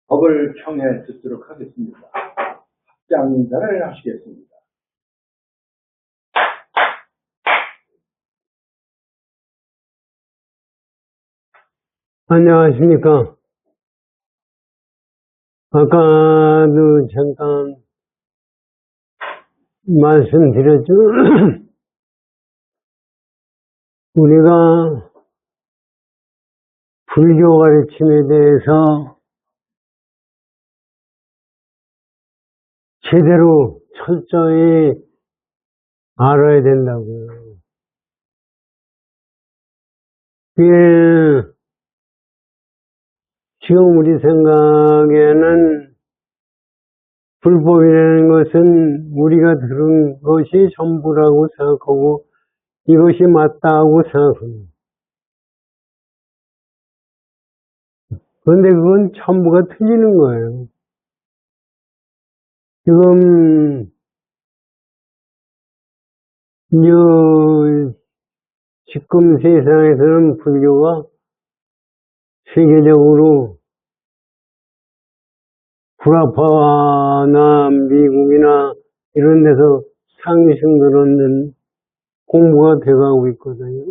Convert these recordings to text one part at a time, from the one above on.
법을 청해 듣도록 하겠습니다. 합장단을 하시겠습니다. 안녕하십니까. 아까도 잠깐 말씀드렸죠. 우리가 불교 가르침에 대해서 제대로 철저히 알아야 된다고요. 그게 지금 우리 생각에는 불법이라는 것은 우리가 들은 것이 전부라고 생각하고 이것이 맞다고 생각합니다. 그런데 그건 전부가 틀리는 거예요. 지금 지금 세상에서는 불교가 세계적으로 불아파나 미국이나 이런 데서 상승들은 공부가 돼가고 있거든요.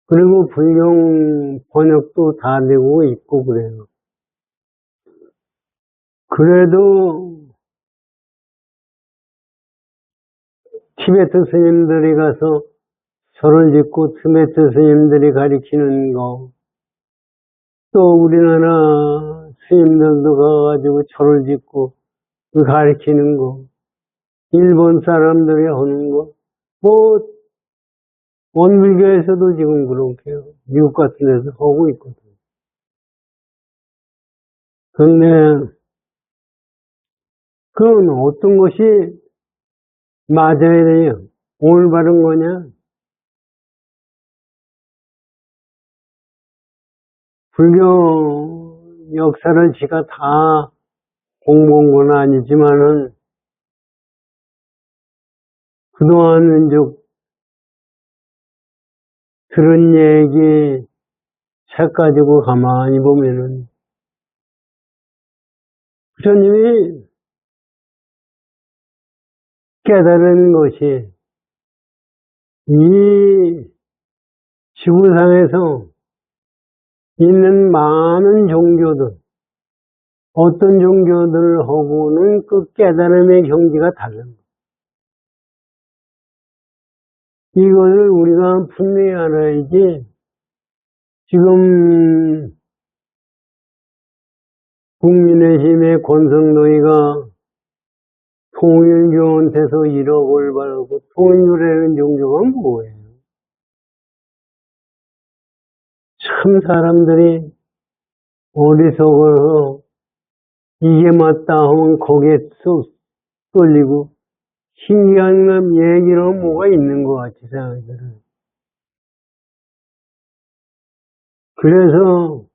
그리고 불경 번역도 다 되고 있고 그래요. 그래도 티베트 스님들이 가서 절을 짓고 티베트 스님들이 가르치는 거, 또 우리나라 스님들도 가가지고 절을 짓고 가르치는 거, 일본 사람들이 하는 거, 뭐 원불교에서도 지금 그렇게 미국 같은 데서 하고 있거든요. 그런데 그건 어떤 것이 맞아야 되냐, 올바른 거냐? 불교 역사를 지가 다 공부한 건 아니지만은 그동안 이제 들은 얘기 책 가지고 가만히 보면은 부처님이 깨달은 것이 이 지구상에서 있는 많은 종교들, 어떤 종교들하고는 그 깨달음의 경지가 다른 거예요. 이것을 우리가 분명히 알아야지. 지금 국민의힘의 권성노위가 통일교한테서 1억을 받고 통일교라는 종교가 뭐예요? 참 사람들이 어리석어서 이게 맞다 하면 거기에 쏙 쏠리고 신기한 얘기는 뭐가 있는 것 같이 생각들은. 그래서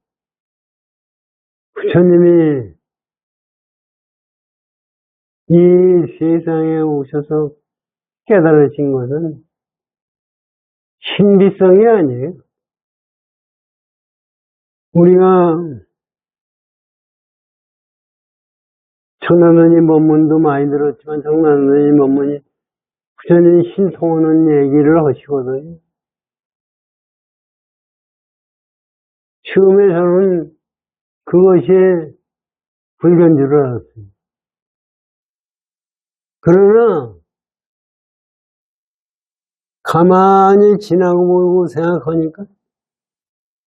부처님이 이 세상에 오셔서 깨달으신 것은 신비성이 아니에요. 우리가 청라노님 법문도 많이 들었지만 청라노님 법문이 부처님이 신통하는 얘기를 하시거든요. 처음에 저는 그것이 불교인 줄 알았어요. 그러나 가만히 지나고 보고 생각하니까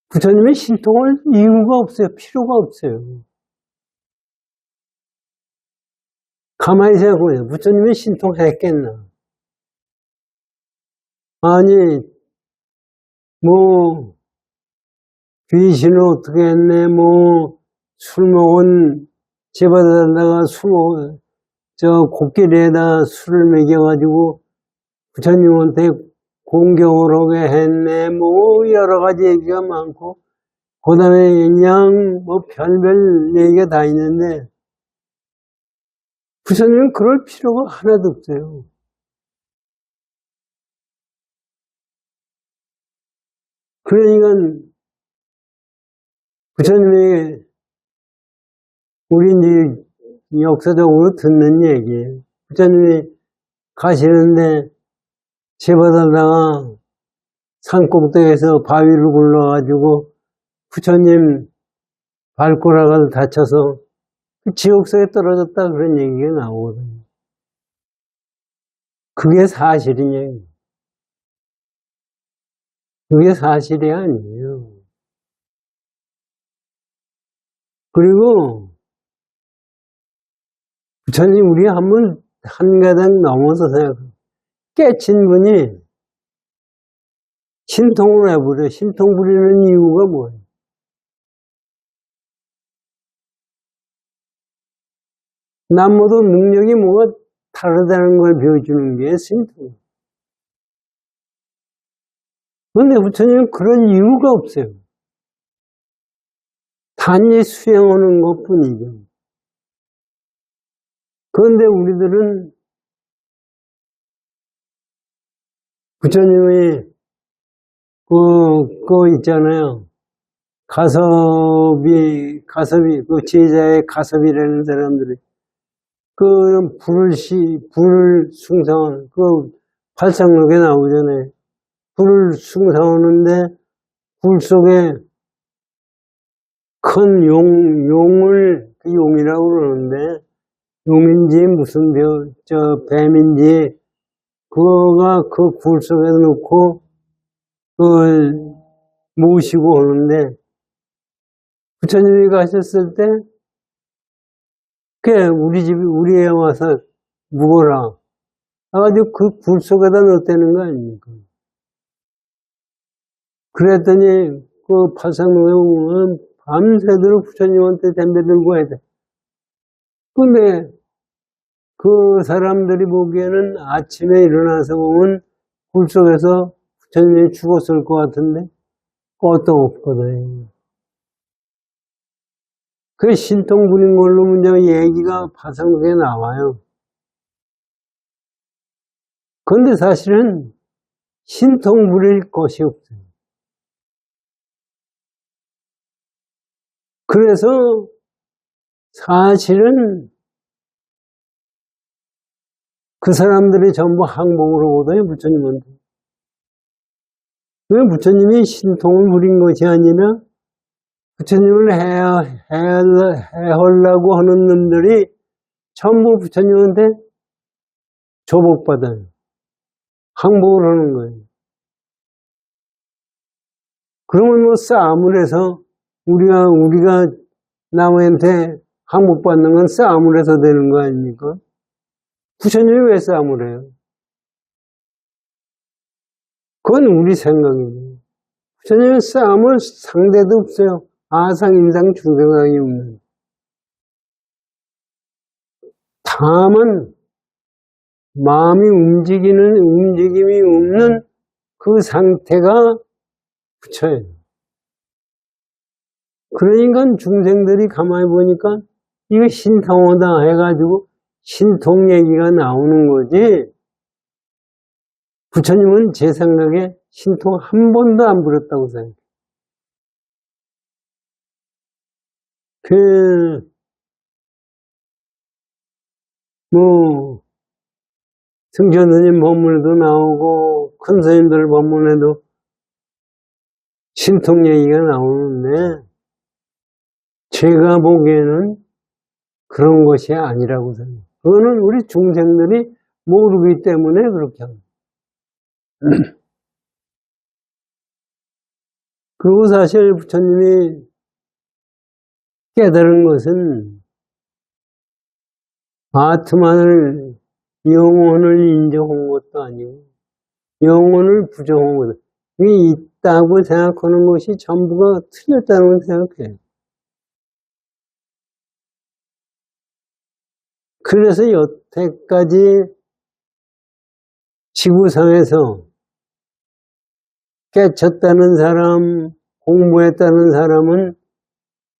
부처님의 신통할 이유가 없어요. 필요가 없어요. 가만히 생각해보세요. 부처님이 신통했겠나? 아니, 뭐, 귀신은 어떻게 했네, 뭐, 술 먹은, 제바다다가 곡길에다 술을 먹여가지고 부처님한테 공경을 하게 했네, 뭐, 여러 가지 얘기가 많고, 그 다음에 그냥 뭐 별별 얘기가 다 있는데, 부처님은 그럴 필요가 하나도 없어요. 그러니까 부처님이 우리 이제 역사적으로 듣는 얘기예요. 부처님이 가시는데 제바다다가 산꼭대기에서 바위를 굴러가지고 부처님 발가락을 다쳐서 그 지옥석에 떨어졌다 그런 얘기가 나오거든요. 그게 사실이냐? 그게 사실이 아니에요. 그리고 부처님 우리 한번 한 가닥 넘어서 생각해요. 깨친 분이 신통을 해버려. 신통 부리는 이유가 뭐예요? 남모도 능력이 뭐가 다르다는 걸 보여주는 게 신통. 그런데 부처님은 그런 이유가 없어요. 단지 수행하는 것 뿐이죠. 그런데 우리들은 부처님이 그거 있잖아요. 가섭이, 그 제자의 가섭이라는 사람들이 불을 숭상하는, 발상록에 나오잖아요. 불을 숭상하는데, 불 속에 큰 용을, 그 용이라고 그러는데, 용인지 뱀인지, 그거가 그 굴 속에 넣고, 그걸 모시고 오는데, 부처님이 가셨을 때, 우리에 와서 묵어라. 그래가지고 그 굴 속에다 넣었다는 거 아닙니까? 그랬더니, 그 팔상록에 보면 밤새도록 부처님한테 덤벼 들고 해야 돼. 근데, 그 사람들이 보기에는 아침에 일어나서 보면 굴 속에서 부처님이 죽었을 것 같은데, 껐도 없거든. 그 신통 부린 걸로 문제 얘기가 파상록에 나와요. 그런데 사실은 신통 부릴 것이 없어요. 그래서 사실은 그 사람들이 전부 항복을 하거든요, 부처님한테. 왜 부처님이 신통을 부린 것이 아니라 부처님을 해하려고 하는 놈들이 전부 부처님한테 조복받아요. 항복을 하는 거예요. 그러면 뭐 싸움을 해서 우리가 남한테 항복받는 건 싸움을 해서 되는 거 아닙니까? 부처님이 왜 싸움을 해요? 그건 우리 생각이에요. 부처님은 싸움을 상대도 없어요. 아상, 인상, 중생상이 없는. 다만 마음이 움직임이 없는 그 상태가 부처예요. 그러니까 중생들이 가만히 보니까 이거 신통하다 해가지고 신통 얘기가 나오는 거지. 부처님은 제 생각에 신통 한 번도 안 부렸다고 생각해요. 승천스님 법문에도 나오고, 큰 스님들 법문에도 신통 얘기가 나오는데, 제가 보기에는 그런 것이 아니라고 생각해요. 그거는 우리 중생들이 모르기 때문에 그렇게 합니다. 그리고 사실 부처님이 깨달은 것은 아트만을, 영혼을 인정한 것도 아니고 영혼을 부정한 것도, 이게 있다고 생각하는 것이 전부가 틀렸다고 생각해요. 그래서 여태까지 지구상에서 깨쳤다는 사람, 공부했다는 사람은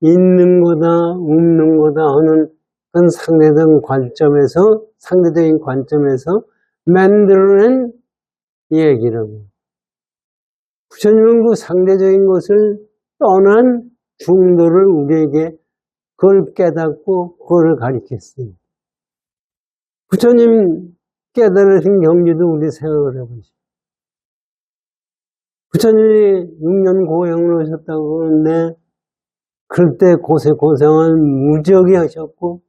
있는 거다, 없는 거다 하는 그런 상대적인 관점에서 만들어낸 얘기라고. 부처님은 그 상대적인 것을 떠난 중도를 우리에게 그걸 깨닫고 그걸 가르쳤어요. 부처님 깨달으신 경지도 우리 생각을 해보시죠. 부처님이 6년 고행을 하셨다고 그러는데 그때 고생은 무지하게 하셨고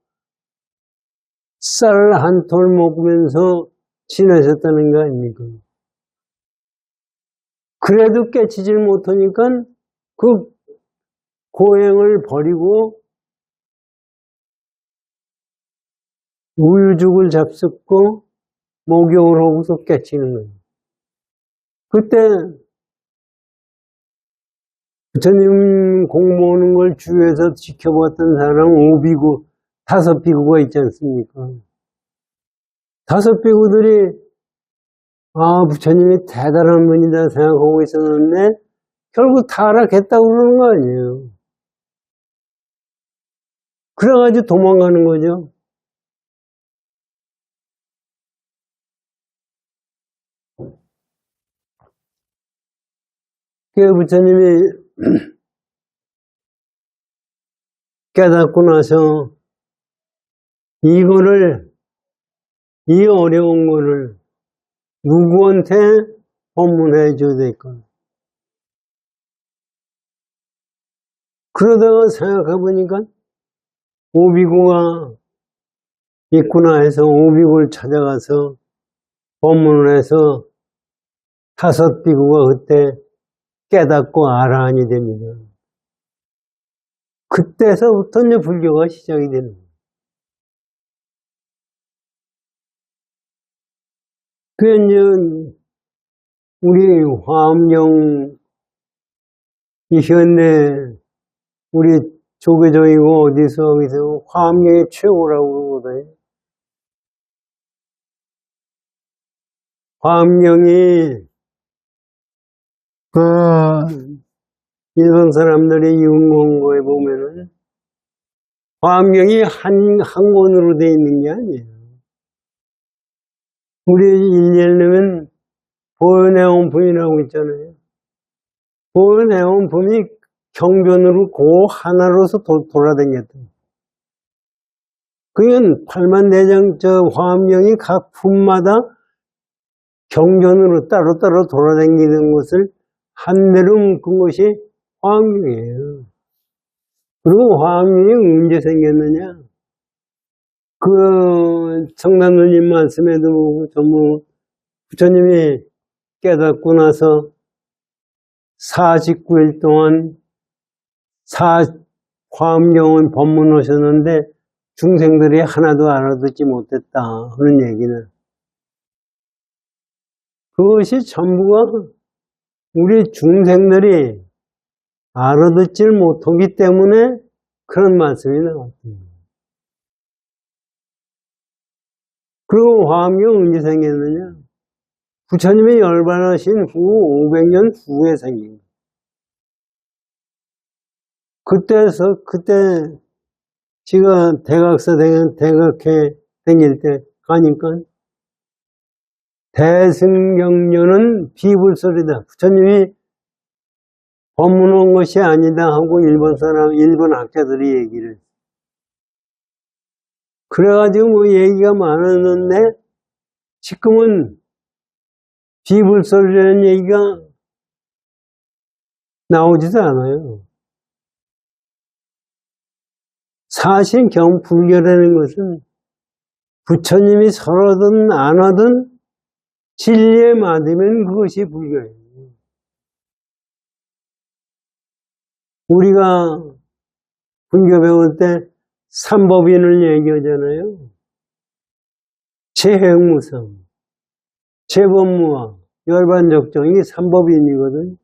쌀 한 톨 먹으면서 지내셨다는 거 아닙니까? 그래도 깨치질 못하니까 그 고행을 버리고 우유죽을 잡숫고 목욕을 하고서 깨치는 거예요. 그때 부처님 공부하는 걸 주위에서 지켜봤던 사람 5비구, 5비구가 있지 않습니까? 5비구들이 부처님이 대단한 분이다 생각하고 있었는데 결국 타락했다고 그러는 거 아니에요. 그래가지고 도망가는 거죠. 그 부처님이 깨닫고 나서 이 어려운 거를 누구한테 법문해 줘야 될까? 그러다가 생각해 보니까 오비구가 있구나 해서 오비구를 찾아가서 법문을 해서 5비구가 그때 깨닫고 아라한이 됩니다. 그때서부터 이제 불교가 시작이 되는 거예요. 그게 이제 우리 화엄경 이 현대 우리 조계종이고 어디서 화엄경이 최고라고 그러거든요. 화엄경이 일본 사람들이 윤공고에 보면은 화엄경이 한 권으로 되어 있는 게 아니에요. 우리 일일내면 보현해온품이라고 있잖아요. 보현해온품이 경전으로 그 하나로서 돌아다녔다. 그건 8만대장 화엄경이 각 품마다 경전으로 따로따로 돌아다니는 것을 한 대로 묶은 것이 화엄경이에요. 그리고 화엄경이 언제 생겼느냐? 그 청담누님 말씀에도 보고 전부 부처님이 깨닫고 나서 49일 동안 화엄경을 법문하셨는데 중생들이 하나도 알아듣지 못했다 하는 얘기는 그것이 전부가 우리 중생들이 알아듣질 못하기 때문에 그런 말씀이 나왔습니다. 그리고 화엄경 언제 생겼느냐? 부처님이 열반하신 후 500년 후에 생긴 거예요. 그때 제가 대각회 다닐 때 가니까 대승경련은 비불설이다. 부처님이 법문한 것이 아니다 하고 일본 학자들이 얘기를 했어요. 그래가지고 뭐 얘기가 많았는데 지금은 비불설이라는 얘기가 나오지도 않아요. 사실 불교라는 것은 부처님이 설하든 안 하든 진리에 맞으면 그것이 불교예요. 우리가 불교 배울 때 삼법인을 얘기하잖아요. 재행무성, 재법무와 열반적정, 이게 삼법인이거든.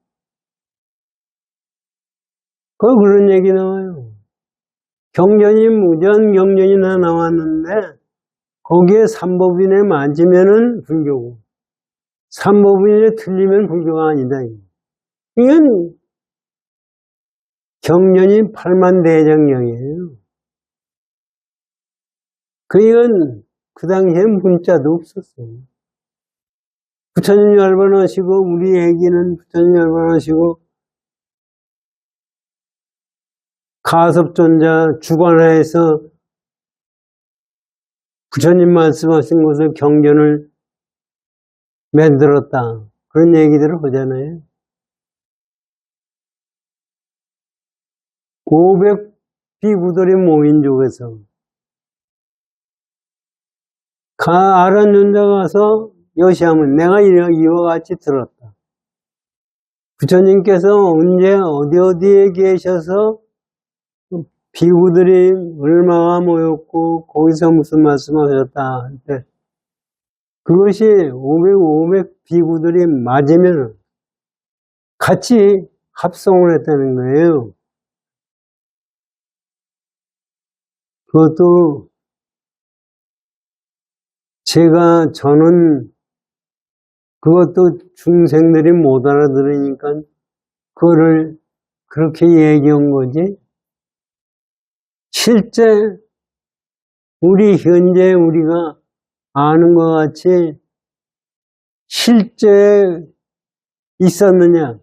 그런 얘기 나와요. 경전이 무전 경전이 나왔는데 거기에 삼법인에 맞으면은 불교고 삼법인에 틀리면 불교가 아니다. 이건 경전이 8만대장경이에요. 이건 그 당시엔 문자도 없었어요. 부처님 열반하시고 우리 애기는 부처님 열반하시고 가섭존자 주관하에서 부처님 말씀하신 것을 경전을 만들었다. 그런 얘기들을 하잖아요. 500 비구들이 모인 쪽에서 아란 존자가 가서 여시하면 내가 이와 같이 들었다. 부처님께서 언제 어디에 계셔서 비구들이 얼마나 모였고 거기서 무슨 말씀하셨다. 그것이 500 비구들이 맞으면 같이 합성을 했다는 거예요. 그것도 저는 그것도 중생들이 못 알아들으니까 그거를 그렇게 얘기한 거지. 실제 현재 우리가 아는 것 같이 실제 있었느냐?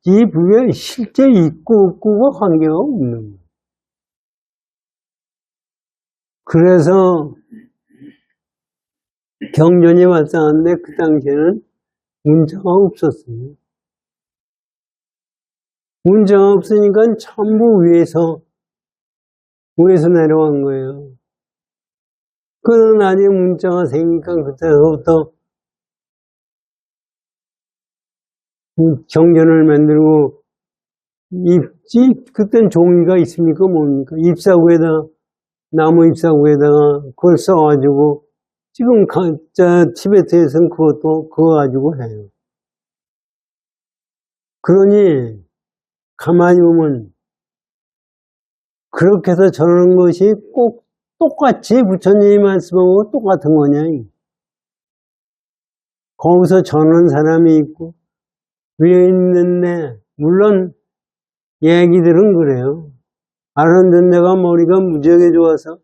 이 부에 실제 있고 없고가 관계가 없는 거예요. 그래서 경전이 발생하는데 그 당시에는 문자가 없었어요. 문자가 없으니까 전부 위에서 내려간 거예요. 그러나 나중에 문자가 생기니까 그때부터 경전을 만들고 그땐 종이가 있습니까? 뭡니까? 나무 잎사구에다가 그걸 써가지고 지금 티베트에서는 그거 가지고 해요. 그러니 가만히 보면 그렇게 해서 저러는 것이 꼭 똑같이 부처님이 말씀하고 똑같은 거냐. 거기서 저는 사람이 있고 위에 있는데 물론 얘기들은 그래요. 아는 데가 머리가 무지하게 좋아서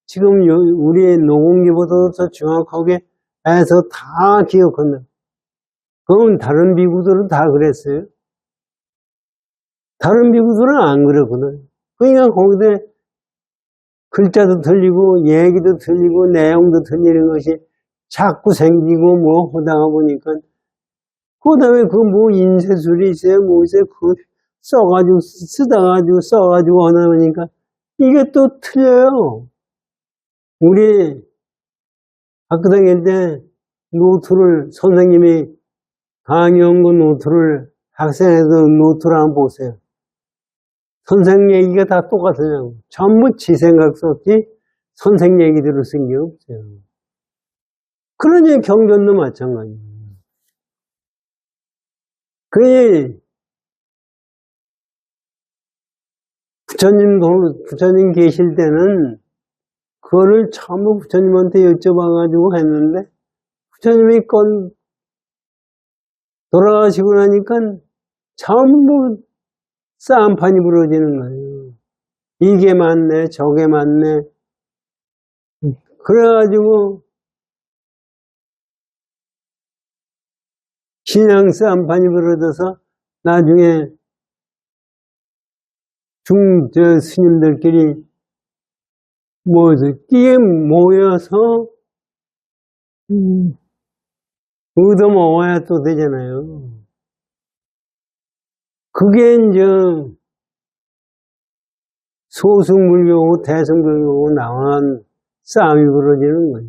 지금 우리의 노공기보다도 더 정확하게 해서 다 기억한다. 그건 다른 비구들은 다 그랬어요. 다른 비구들은 안 그랬거든. 그러니까 거기에 글자도 틀리고 얘기도 틀리고 내용도 틀리는 것이 자꾸 생기고 뭐 하다가 보니까 그 다음에 인쇄술이 있어요. 뭐 있어요. 써가지고 하다 보니까 이게 또 틀려요. 우리 학교 다닐 때 노트를 선생님이 강의한 거 노트를 학생애들 노트를 한번 보세요. 선생 얘기가 다 똑같으냐고. 전부 지 생각 썼지 선생 얘기들을 쓴 게 없어요. 그러니 경전도 마찬가지예요. 그러니 부처님 계실 때는 그거를 전부 부처님한테 여쭤봐가지고 했는데 부처님이 돌아가시고 나니까 전부 싸움판이 벌어지는 거예요. 이게 맞네, 저게 맞네. 그래가지고 신앙 싸움판이 벌어져서 나중에 스님들끼리 끼에 모여서 얻어먹어야 또 되잖아요. 그게 이제 소승불교하고 대승불교하고 나온 싸움이 벌어지는 거죠.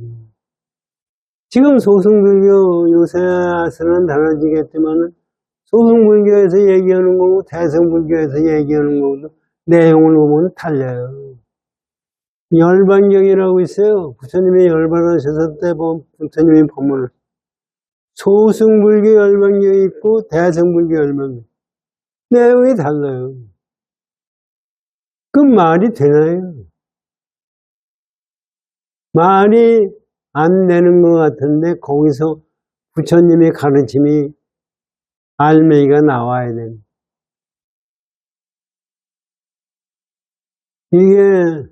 지금 소승불교 요새서는 달라지겠지만 소승불교에서 얘기하는 거고 대승불교에서 얘기하는 거고 내용을 보면 달라요. 열반경이라고 있어요. 부처님이 열반하셨을 때 부처님이 법문을 소승불교 열반경이 있고 대승불교 열반경 내용이 달라요. 그 말이 되나요? 말이 안 되는 것 같은데 거기서 부처님의 가르침이 알맹이가 나와야 됩니다. 이게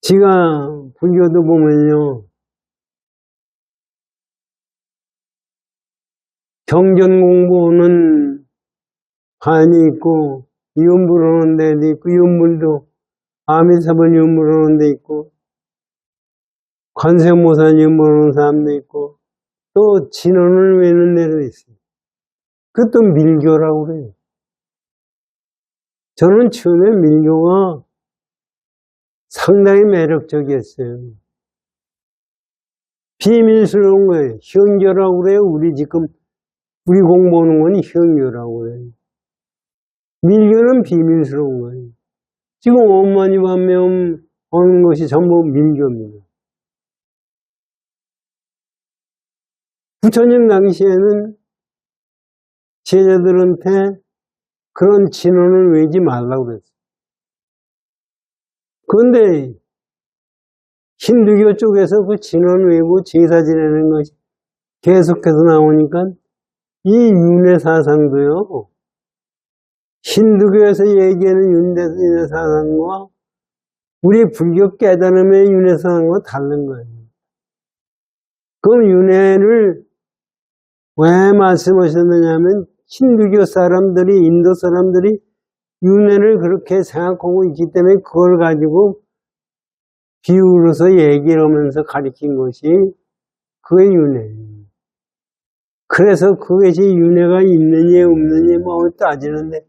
지가 불교도 보면요. 경전 공부는 간이 있고, 이음물 오는 데도 있고, 이음물도 아미사불 이음물 오는 데 있고, 관세음보살 이음물 오는 사람도 있고, 또 진원을 외는 데도 있어요. 그것도 밀교라고 그래요. 저는 처음에 밀교가 상당히 매력적이었어요. 비밀스러운 거예요. 현교라고 그래요. 우리 공부하는 건 현교라고 그래요. 밀교는 비밀스러운 거예요. 지금 엄마니 반면 하는 것이 전부 밀교입니다. 부처님 당시에는 제자들한테 그런 진언을 외지 말라고 그랬어요. 그런데 힌두교 쪽에서 그 진언 외고 제사 지내는 것이 계속해서 나오니까 이 윤회 사상도요, 힌두교에서 얘기하는 윤회 사상과 우리 불교 깨달음의 윤회 사상과 다른 거예요. 그럼 윤회를 왜 말씀하셨느냐면 힌두교 사람들이, 인도 사람들이 윤회를 그렇게 생각하고 있기 때문에 그걸 가지고 비유로서 얘기를 하면서 가르친 것이 그게 윤회예요. 그래서 그것이 윤회가 있느니 없느니 뭐 따지는데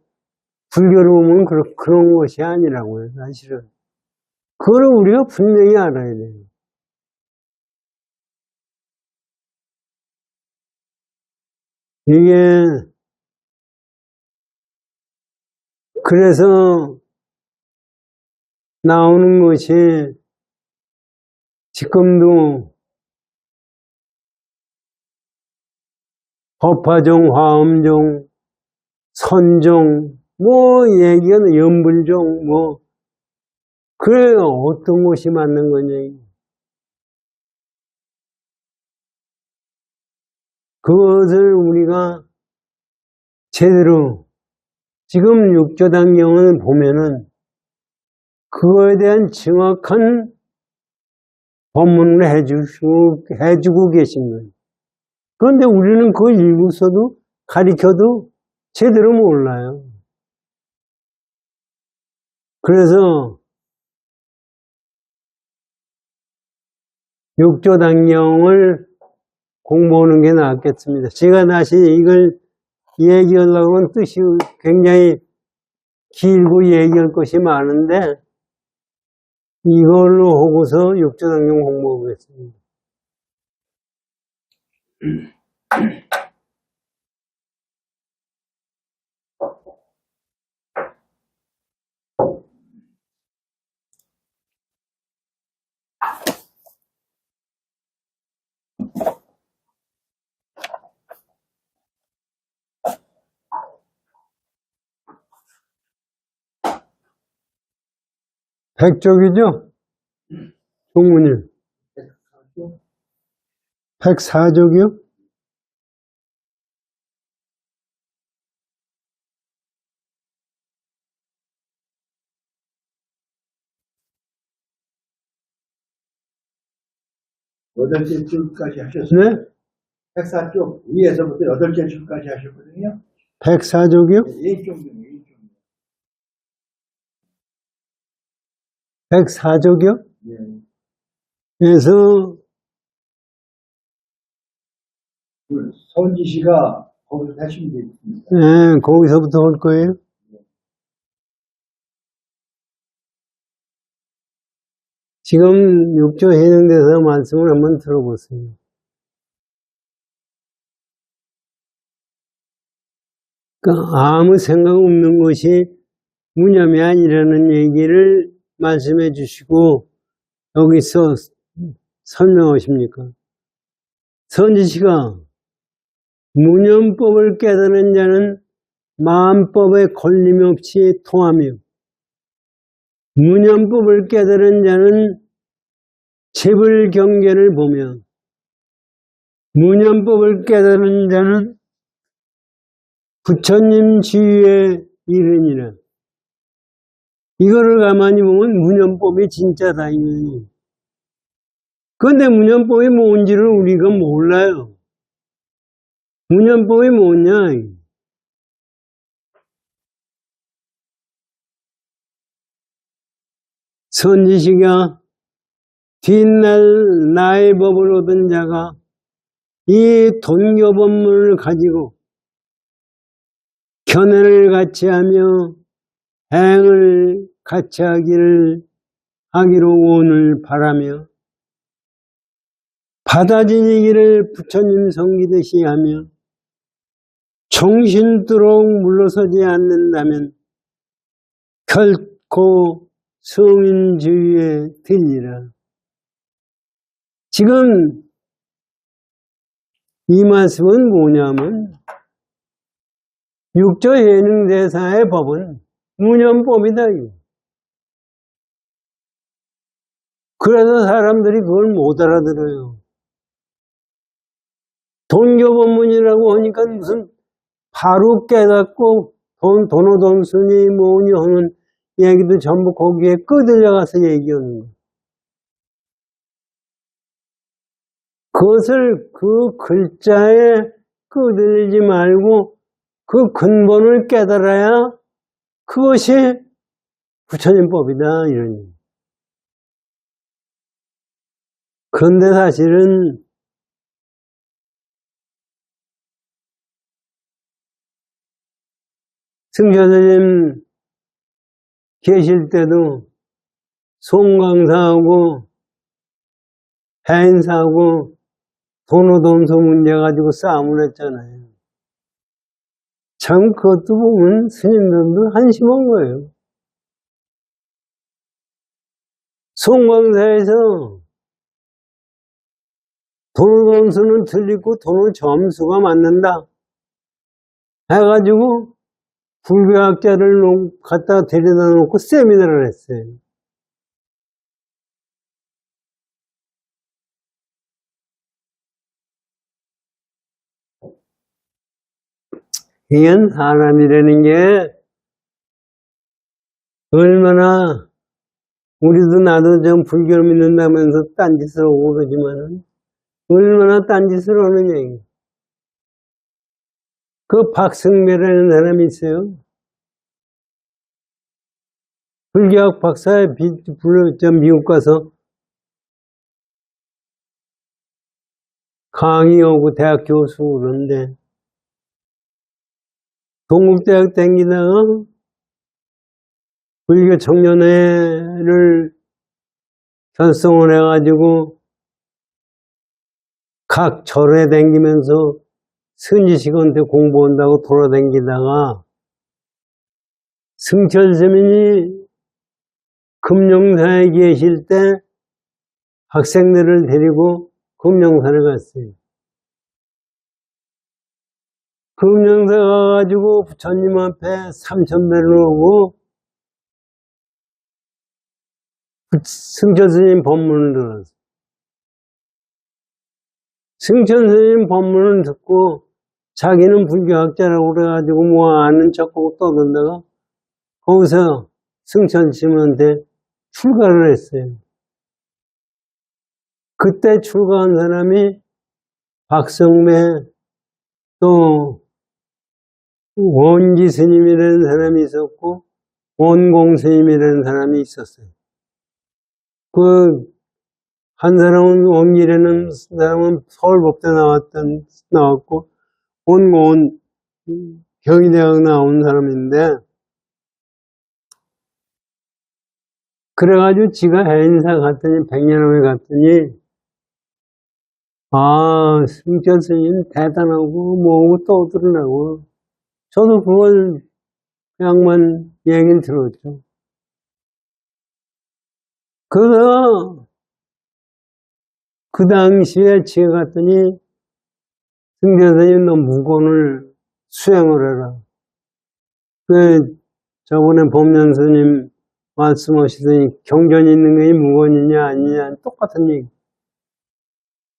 불교로 보면 그런 것이 아니라고요, 사실은. 그거를 우리가 분명히 알아야 돼요. 이게 그래서 나오는 것이 지금도 법화종, 화엄종, 선종, 뭐 얘기하는 연불종, 뭐 그래 어떤 것이 맞는 거냐. 그것을 우리가 제대로 지금 육조당경을 보면은 그거에 대한 정확한 법문을 해주고 계신 거예요. 그런데 우리는 그걸 읽고서도 가르쳐도 제대로 몰라요. 그래서 육조당경을 공부하는 게 낫겠습니다. 제가 다시 이걸 얘기하려고 하면 뜻이 굉장히 길고 얘기할 것이 많은데 이걸로 하고서 육조당경 공부하겠습니다. 백족이죠? 종문이. 104족이요? 여덟째 줄까지 하셨어요. 네? 104쪽 위에서부터 여덟째 줄까지 하셨거든요. 104족이요? A쪽이요. 104족이요? 예. 그래서 서은지 씨가 거기서 하시면 되겠습니다. 네, 거기서부터 올 거예요. 지금 육조 해명대사 말씀을 한번 들어보세요. 그러니까 아무 생각 없는 것이 무념이 아니라는 얘기를 말씀해 주시고 여기서 설명하십니까? 선지 씨가 무념법을 깨달은 자는 마음법에 걸림없이 통하며 무념법을 깨달은 자는 재불 경계를 보며 무념법을 깨달은 자는 부처님 지위에 이르니라. 이거를 가만히 보면 무념법이 진짜다. 그런데 무념법이 뭔지를 우리가 몰라요. 무념법이 뭐냐? 선지시가 뒷날 나의 법을 얻은 자가 이 돈교법문을 가지고 견해를 같이 하며 행을 같이 하기로 오늘 바라며 받아지니기를 부처님 섬기듯이 하며 정신도록 물러서지 않는다면 결코 성인주의에 들리라. 지금 이 말씀은 뭐냐면 육조예능대사의 법은 무념법이다. 그래서 사람들이 그걸 못 알아들어요. 돈교법문이라고 하니까 무슨 바로 깨닫고 도노돈순이 뭐니 하는 얘기도 전부 거기에 끄들려가서 얘기하는 거예요. 그것을 그 글자에 끄들리지 말고 그 근본을 깨달아야 그것이 부처님법이다 이러니. 그런데 사실은 승조스님 계실 때도 송강사하고 해인사하고 도노돈수 문제 가지고 싸움을 했잖아요. 참 그것도 보면 스님들도 한심한 거예요. 송강사에서 도노돈수는 틀리고 도노 점수가 맞는다 해가지고 불교학자를 갖다 데려다 놓고 세미나를 했어요. 이건 사람이라는 게 얼마나 우리도 나도 좀 불교를 믿는다면서 딴짓을 하고 그러지만은 얼마나 딴짓을 하느냐. 그 박승배라는 사람이 있어요. 불교학 박사에 미국 가서 강의하고 대학 교수 그런데 동국대학 다니다가 불교 청년회를 결성을 해가지고 각 절에 다니면서 선지식한테 공부한다고 돌아다니다가 승철스님이 금룡사에 계실 때 학생들을 데리고 금룡사를 갔어요. 금룡사 가가지고 부처님 앞에 삼천배를 하고 승철스님 법문을 들었어요. 승철스님 법문을 듣고 자기는 불교학자라고 그래가지고 뭐 아는 척하고 떠들다가 거기서 승철스님한테 출가를 했어요. 그때 출가한 사람이 박성배 또 원기 스님이라는 사람이 있었고 원공 스님이라는 사람이 있었어요. 그 한 사람은 원기라는 사람은 서울법대 나왔고 원공은 경희대학 나온 사람인데 그래가지고 지가 해인사 갔더니 백년원에 갔더니 아 승철 스님 대단하고 뭐하고 떠들으라고 저도 그걸 그냥만 얘기를 들었죠. 그래서 그 당시에 지가 갔더니 승철 스님 너 무건을 수행을 해라. 저번에 법년 스님 말씀하시더니 경전이 있는 게 무건이냐 아니냐 똑같은 얘기.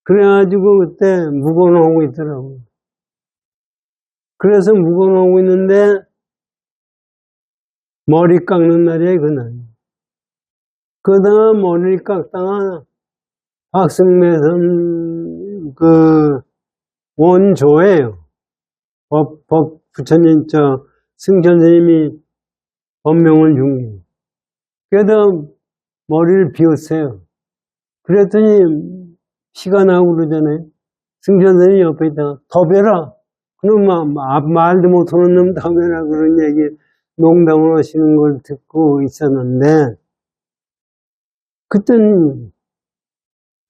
그래가지고 그때 무건을 하고 있더라고요. 그래서 무건을 하고 있는데 머리 깎는 날이에요 그날. 그러다가 머리를 깎다가 박승매선 그 원조예요. 부처님 승천스님이 법명을 준 게. 그래서 머리를 비웠어요. 그랬더니 피가 나고 그러잖아요. 승전선이 옆에 있다가 더 베라. 그럼 말도 못하는 놈 더 베라. 그런 얘기 농담을 하시는 걸 듣고 있었는데 그때는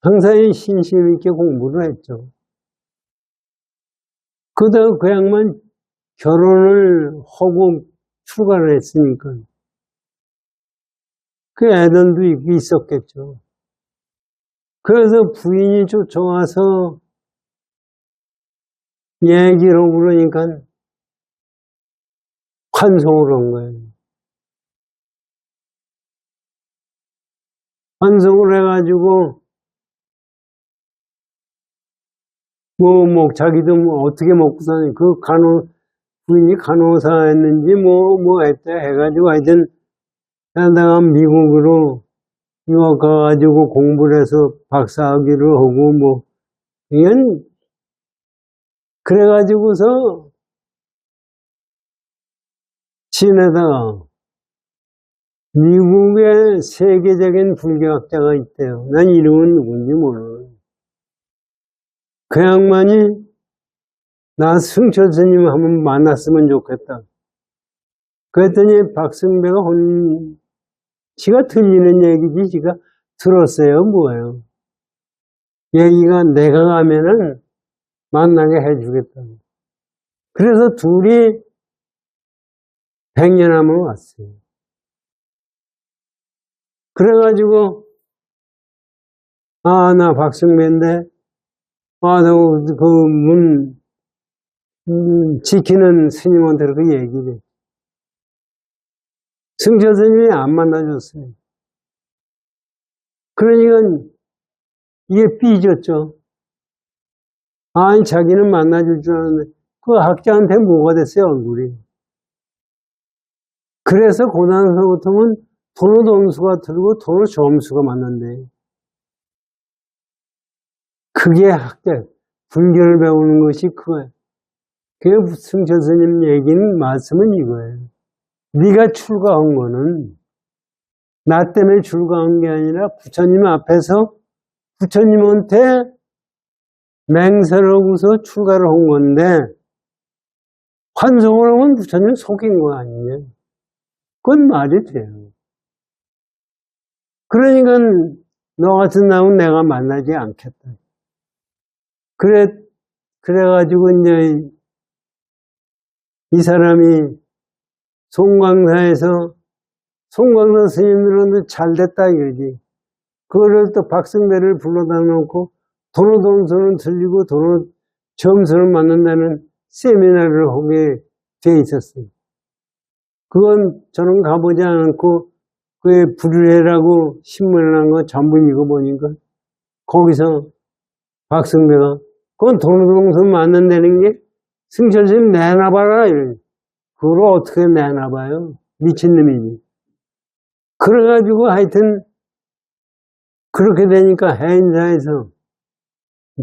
항상 신심 있게 공부를 했죠. 그러다가 그 양반 결혼을 하고 출가를 했으니까 그 애들도 있었겠죠. 그래서 부인이 쫓아와서 얘기로 그러니까 환송을 한 거예요. 환송을 해가지고 자기도 어떻게 먹고 사니 부인이 간호사였는지 했대 해가지고 하여튼 하다가 미국으로 유학 가가지고 공부를 해서 박사학위를 하고 이건 그래가지고서 지내다가 미국에 세계적인 불교학자가 있대요. 난 이름은 누군지 몰라요. 그 양반이 나 승철 스님 한번 만났으면 좋겠다. 그랬더니 박승배가 지가 들리는 얘기지 지가 들었어요 뭐예요. 얘기가 내가 가면은 만나게 해주겠다. 그래서 둘이 100년하면 왔어요. 그래가지고 나 박승배인데 너 그 문 지키는 스님한테 그렇게 얘기를 승철 스님이 안 만나줬어요. 그러니까 이게 삐졌죠. 아니 자기는 만나줄 줄 알았는데 그 학자한테 뭐가 됐어요 얼굴이. 그래서 고등학교부터는 도로 점수가 들고 도로 점수가 맞는데 그게 학자 불교를 배우는 것이 그거예요. 그게 승철 스님 얘기는 말씀은 이거예요. 네가 출가한 거는 나 때문에 출가한 게 아니라 부처님 앞에서 부처님한테 맹세를 하고서 출가를 한 건데 환송을 하면 부처님 속인 거 아니냐. 그건 말이 돼요. 그러니까 너 같은 놈은 내가 만나지 않겠다. 그래가지고 이제 이 사람이 송광사에서 송광사 스님들은 잘 됐다 이거지. 그거를 또 박승배를 불러다 놓고 도로 점수는 들리고 도로 점수를 맞는다는 세미나를 하게 돼 있었어요. 그건 저는 가보지 않고 그게 불의라고 신문에 난 거 전부 읽어보니까 거기서 박승배가 그건 도로 점수 맞는다는 게 승철 스님 내놔봐라 이러니 그걸 어떻게 내놔봐요? 미친놈이지. 그래가지고 하여튼 그렇게 되니까 해인사에서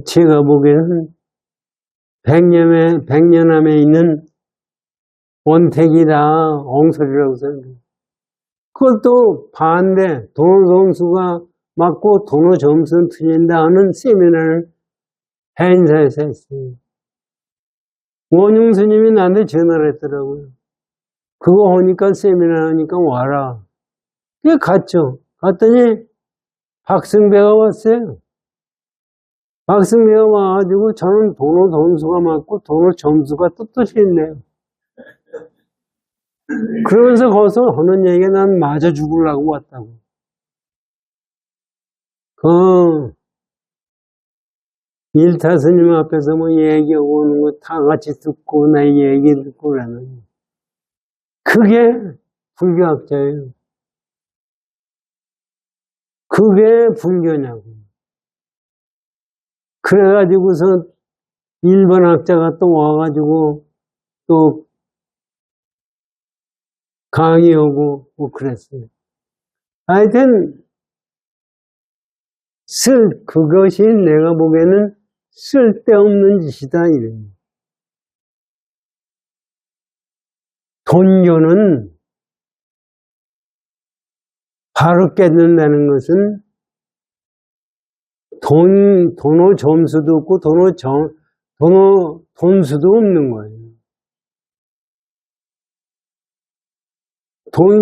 제가 보기에는 백년암에 있는 원택이다 엉설이라고 생각해요. 그것도 반대 도로 점수가 맞고 도로 점수는 틀린다 하는 세미나를 해인사에서 했어요. 원흉 스님이 나한테 전화를 했더라고요. 그거 하니까 세미나 하니까 와라. 그게 갔죠. 갔더니 박승배가 왔어요. 박승배가 와가지고 저는 도로 점수가 맞고 도로 점수가 떳떳이 있네요. 그러면서 거기서 하는 얘기가 난 맞아 죽으려고 왔다고. 일타 스님 앞에서 얘기하고 오는 거 다 같이 듣고 나 얘기 듣고 그러는 그게 불교학자예요. 그게 불교냐고. 그래가지고서 일본 학자가 또 와가지고 또 강의하고 그랬어요. 하여튼 그것이 내가 보기에는 쓸데없는 짓이다 이래요. 돈교는 바로 깨닫는다는 것은 돈의 점수도 없고 돈수도 없는 거예요.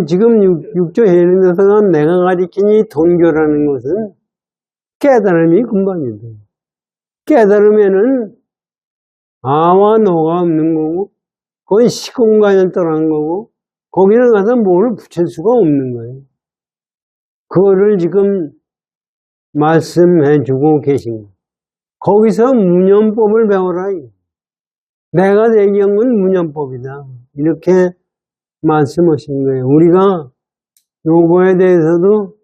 지금 육조 해리에서 내가 가리킨 이 돈교라는 것은 깨달음이 금방인데, 깨달으면은 아와 너가 없는 거고, 거기 시공간을 떠난 거고, 거기는 가서 뭘 붙일 수가 없는 거예요. 그거를 지금 말씀해 주고 계신 거예요. 거기서 문연법을 배워라. 내가 얘기한 건 문연법이다. 이렇게 말씀하신 거예요. 우리가 요거에 대해서도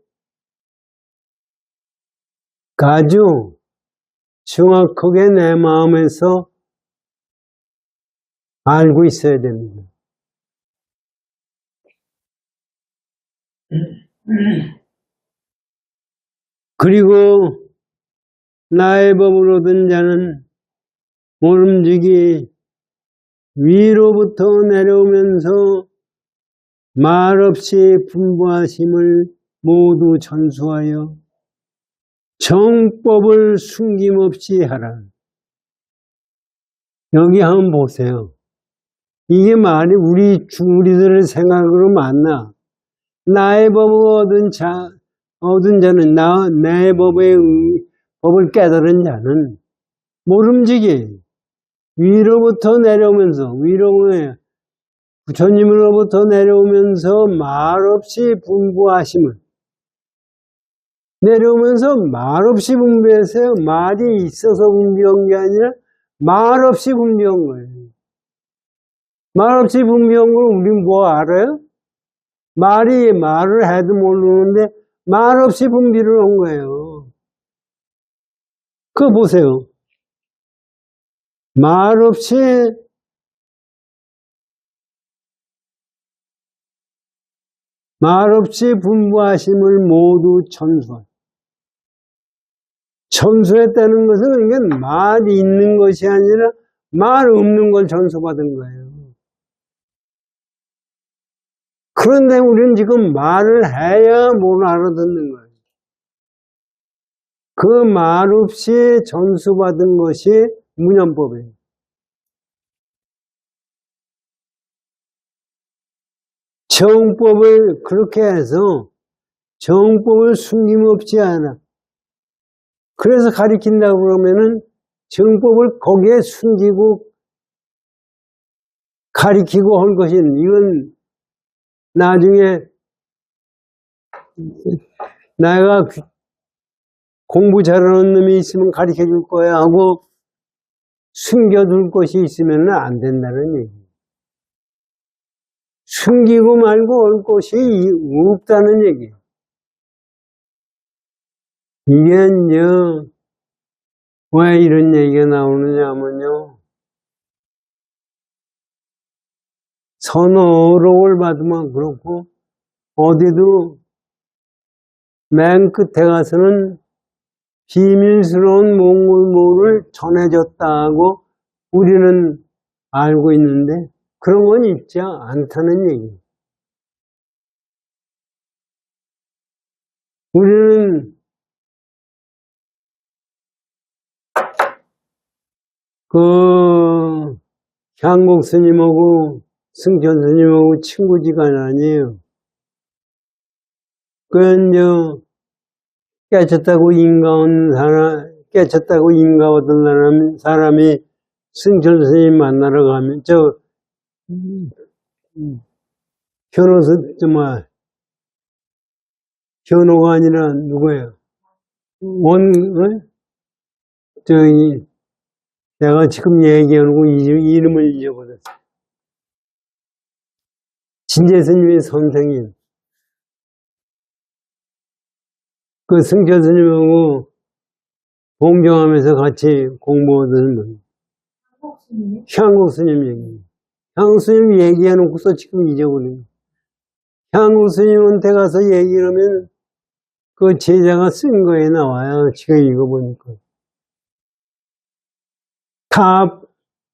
아주 정확하게 내 마음에서 알고 있어야 됩니다. 그리고 나의 법을 얻은 자는 모름지기 위로부터 내려오면서 말없이 분부하심을 모두 전수하여 정법을 숨김없이 하라. 여기 한번 보세요. 이게 말이 우리들의 생각으로 맞나? 나의 법을 얻은 자는 내 법을 깨달은 자는 모름지기 위로부터 내려오면서 부처님으로부터 내려오면서 말없이 분부하심을 내려오면서 말없이 분부했어요. 말이 있어서 분부한 게 아니라 말없이 분부한 거예요. 말없이 분부한 걸 우린 뭐 알아요? 말을 해도 모르는데 말없이 분비를 한 거예요. 그거 보세요. 말없이 분부하심을 모두 전수했다는 것은 이게 말이 있는 것이 아니라 말 없는 걸 전수받은 거예요. 그런데 우리는 지금 말을 해야 뭘 알아듣는 거예요. 그 말 없이 전수받은 것이 문연법이에요. 정법을 그렇게 해서 정법을 숨김없이 하나. 그래서 가리킨다고 그러면은 정법을 거기에 숨기고 가리키고 한 것인 이건 나중에 내가 공부 잘하는 놈이 있으면 가르쳐 줄 거야 하고 숨겨둘 것이 있으면 안 된다는 얘기예요. 숨기고 말고 올 것이 없다는 얘기예요. 이게 이제 왜 이런 얘기가 나오느냐 하면요. 선어록을 받으면 그렇고 어디도 맨 끝에 가서는 비밀스러운 몽골모를 전해줬다고 우리는 알고 있는데 그런 건 있지 않다는 얘기예요. 우리는 향곡 스님하고 승천 스님하고 친구지간 아니에요. 깨쳤다고 인가 얻은 사람이 승천 스님 만나러 가면, 현호가 아니라 누구예요? 내가 지금 얘기하는 거 이름을 잊어버렸어. 진재 스님의 선생님. 그 승천 스님하고 공경하면서 같이 공부하던 분. 향곡 스님 얘기. 향곡 스님 얘기해놓고서 지금 잊어버려요. 향곡 스님한테 가서 얘기하면 그 제자가 쓴 거에 나와요. 제가 읽어보니까. 다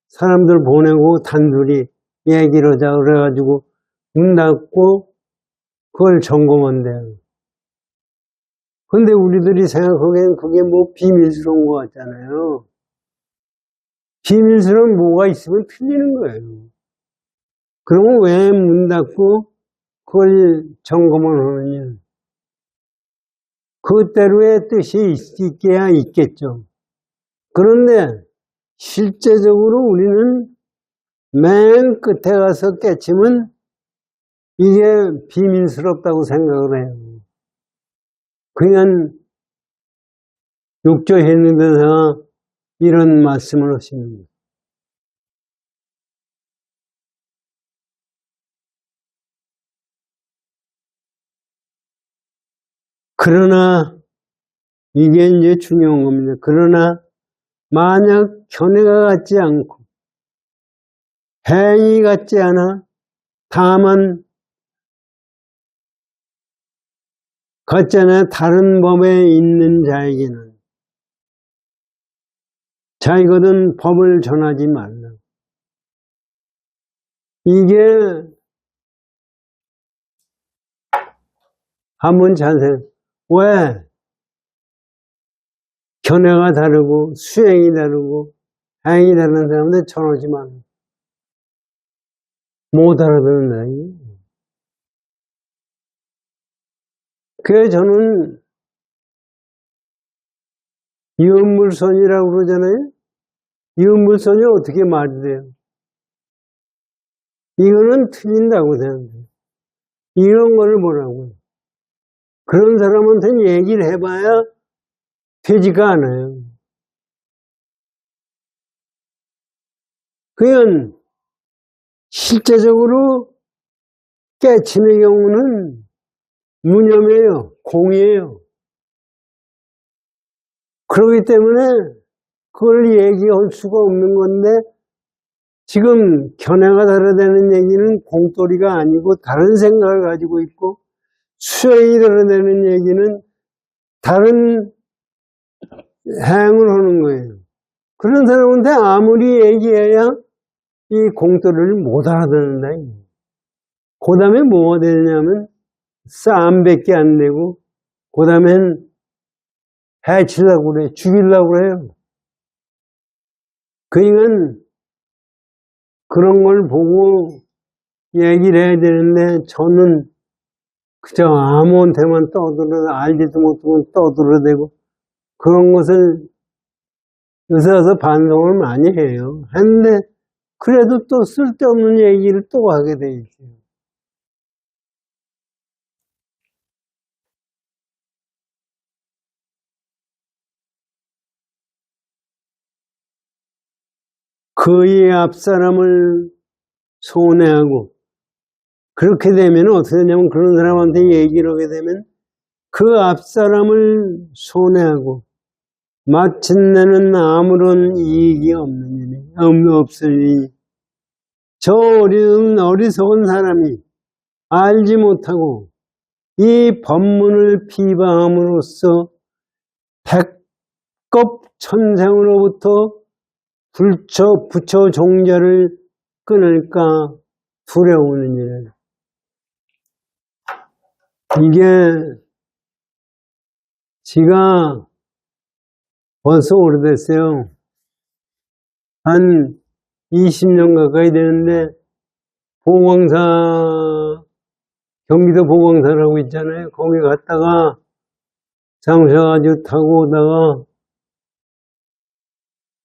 사람들 보내고 단둘이 얘기를 하자 그래가지고 문 닫고 그걸 점검한대요. 근데 우리들이 생각하기엔 그게 뭐 비밀스러운 것 같잖아요. 비밀스러운 뭐가 있으면 틀리는 거예요. 그러면 왜 문 닫고 그걸 점검을 하느냐. 그때로의 뜻이 있게야 있겠죠. 그런데 실제적으로 우리는 맨 끝에 가서 깨치면 이게 비밀스럽다고 생각을 해요. 그냥 육조했는데서 이런 말씀을 하십니다. 그러나 이게 이제 중요한 겁니다. 그러나 만약 견해가 같지 않고 행위 같지 않아 다만 같지 않아 다른 법에 있는 자에게는 자이거든 법을 전하지 말라. 이게 한번 자세히 왜 견해가 다르고 수행이 다르고 행위 다른 사람들 전하지 말라. 못 알아듣는다. 그래서 저는 이음물선이라고 그러잖아요. 이음물선이 어떻게 말이 돼요? 이거는 틀린다고 생각해요. 이런 거를 뭐라고요? 그런 사람한테는 얘기를 해봐야 되지가 않아요. 그냥 실제적으로 깨침의 경우는 무념이에요. 공이에요. 그렇기 때문에 그걸 얘기할 수가 없는 건데 지금 견해가 다르다는 얘기는 공돌이가 아니고 다른 생각을 가지고 있고 수행이 다르다는 얘기는 다른 행을 하는 거예요. 그런 사람한테 아무리 얘기해야 이 공돌이를 못 알아듣는다. 그 다음에 뭐가 되냐면 싸움밖에 안 되고 그 다음엔 해치려고 그래. 죽이려고 그래요. 그러니까 그런 걸 보고 얘기를 해야 되는데 저는 그저 아무한테만 떠들어 알지도 못하고 떠들어대고 그런 것을 요새 와서 반성을 많이 해요. 했는데 그래도 또 쓸데없는 얘기를 또 하게 돼 있어요. 그의 앞사람을 손해하고 그렇게 되면 어떻게 되냐면 그런 사람한테 얘기를 하게 되면 그 앞사람을 손해하고 마침내는 아무런 이익이 없으니 저 어리석은 사람이 알지 못하고 이 법문을 비방함으로써 백겁천생으로부터 부처 종자를 끊을까 두려우느니라. 이게 지가 벌써 오래됐어요. 한 20년 가까이 되는데 경기도 보광사라고 있잖아요. 거기 갔다가 장셔가지고 타고 오다가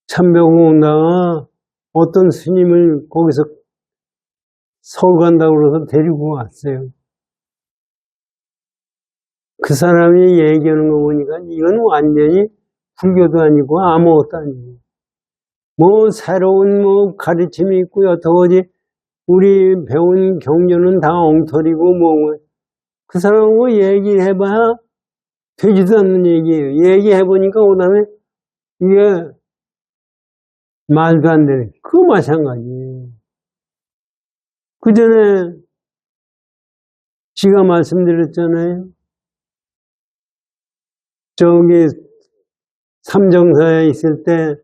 참배공 오다가 어떤 스님을 거기서 서울 간다고 그래서 데리고 왔어요. 그 사람이 얘기하는 거 보니까 이건 완전히 불교도 아니고 아무것도 아니고 뭐 새로운 뭐 가르침이 있고 여태까지 우리 배운 경전은 다 엉터리고 뭐 그 사람하고 얘기해봐야 되지도 않는 얘기예요. 얘기해보니까 그 다음에 이게 말도 안 되네. 그거 마찬가지예요. 그 전에 지가 말씀드렸잖아요. 저기 삼정사에 있을 때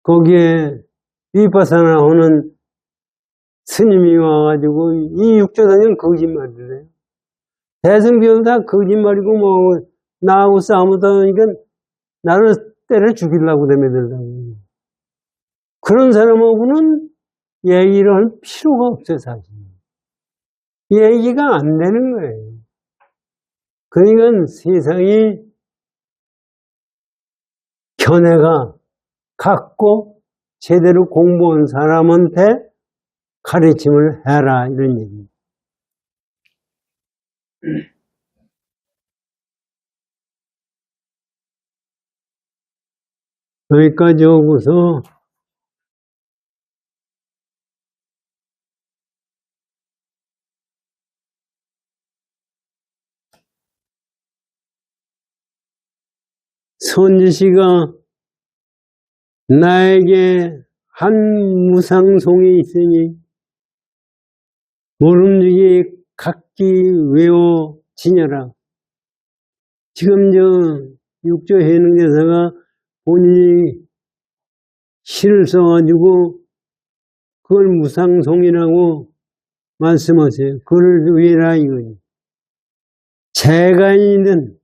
거기에 위파사나 하는 스님이 와가지고 이 육조단은 거짓말을 해요. 대승교도 다 거짓말이고 뭐 나하고 싸우다 보니까 나를 때려 죽이려고 대매들라고. 그런 사람하고는 얘기를 할 필요가 없어요, 사실. 얘기가 안 되는 거예요. 그러니까 세상이 견해가 갖고 제대로 공부한 사람한테 가르침을 해라, 이런 얘기입니다. 여기까지 오고서 선지시가 나에게 한 무상송이 있으니 모름지기 각기 외워 지녀라. 지금 육조 해능대사가 본인이 시를 써가지고 그걸 무상송이라고 말씀하세요. 그걸 외라 이거니. 재간이든